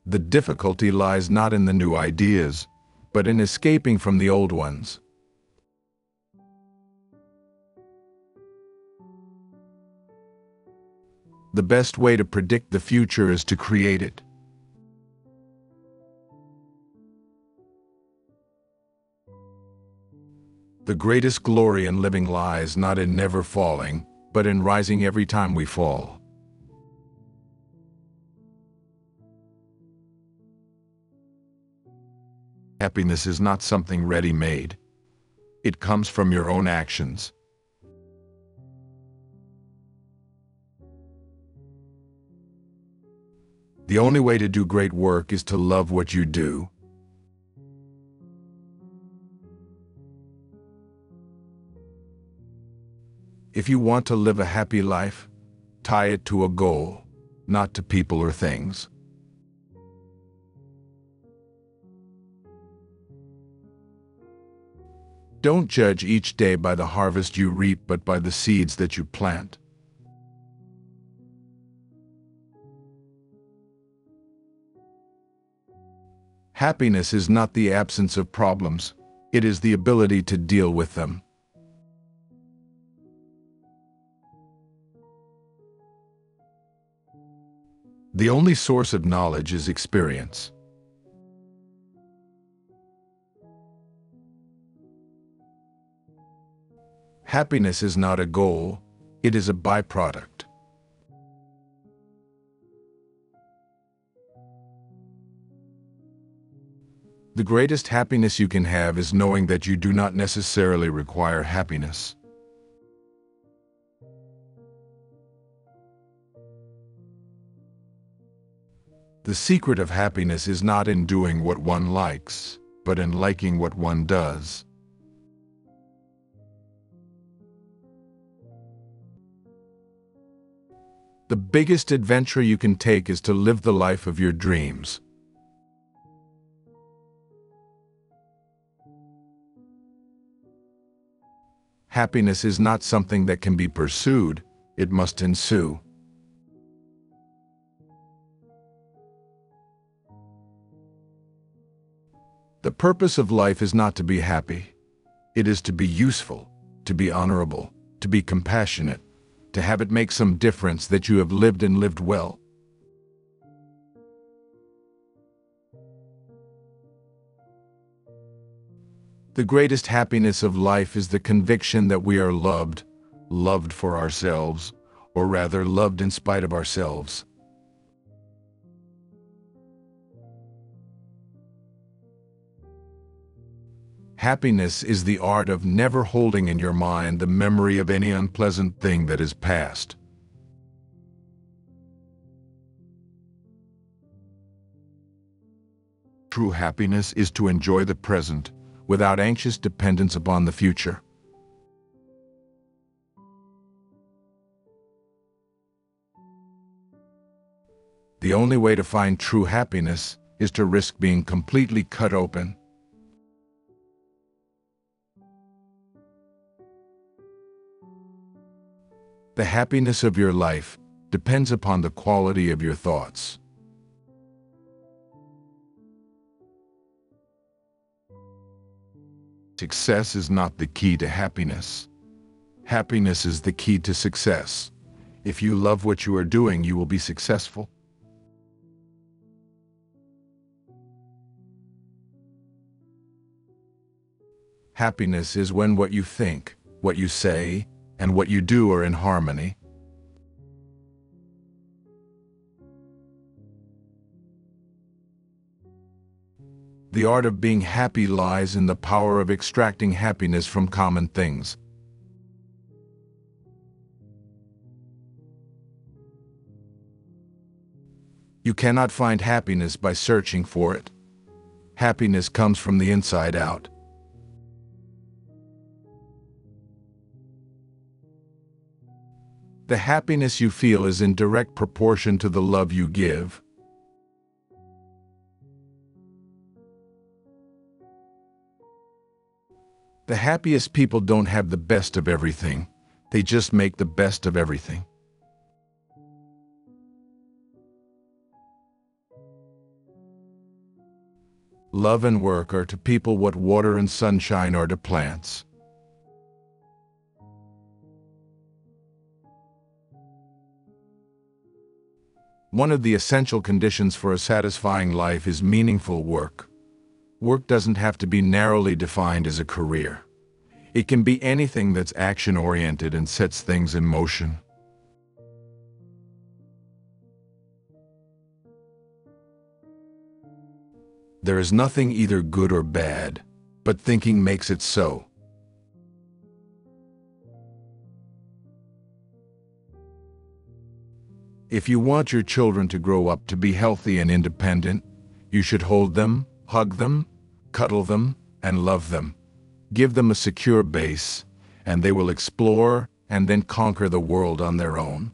The difficulty lies not in the new ideas, but in escaping from the old ones. The best way to predict the future is to create it. The greatest glory in living lies not in never falling, but in rising every time we fall. Happiness is not something ready-made. It comes from your own actions. The only way to do great work is to love what you do. If you want to live a happy life, tie it to a goal, not to people or things. Don't judge each day by the harvest you reap, but by the seeds that you plant. Happiness is not the absence of problems, it is the ability to deal with them. The only source of knowledge is experience. Happiness is not a goal, it is a byproduct. The greatest happiness you can have is knowing that you do not necessarily require happiness. The secret of happiness is not in doing what one likes, but in liking what one does. The biggest adventure you can take is to live the life of your dreams. Happiness is not something that can be pursued, it must ensue. The purpose of life is not to be happy. It is to be useful, to be honorable, to be compassionate, to have it make some difference that you have lived and lived well. The greatest happiness of life is the conviction that we are loved, loved for ourselves, or rather loved in spite of ourselves. Happiness is the art of never holding in your mind the memory of any unpleasant thing that is past. True happiness is to enjoy the present, without anxious dependence upon the future. The only way to find true happiness is to risk being completely cut open. The happiness of your life depends upon the quality of your thoughts. Success is not the key to happiness. Happiness is the key to success. If you love what you are doing, you will be successful. Happiness is when what you think, what you say, and what you do are in harmony. The art of being happy lies in the power of extracting happiness from common things. You cannot find happiness by searching for it. Happiness comes from the inside out. The happiness you feel is in direct proportion to the love you give. The happiest people don't have the best of everything, they just make the best of everything. Love and work are to people what water and sunshine are to plants. One of the essential conditions for a satisfying life is meaningful work. Work doesn't have to be narrowly defined as a career. It can be anything that's action-oriented and sets things in motion. There is nothing either good or bad, but thinking makes it so. If you want your children to grow up to be healthy and independent, you should hold them, hug them, cuddle them, and love them. Give them a secure base, and they will explore and then conquer the world on their own.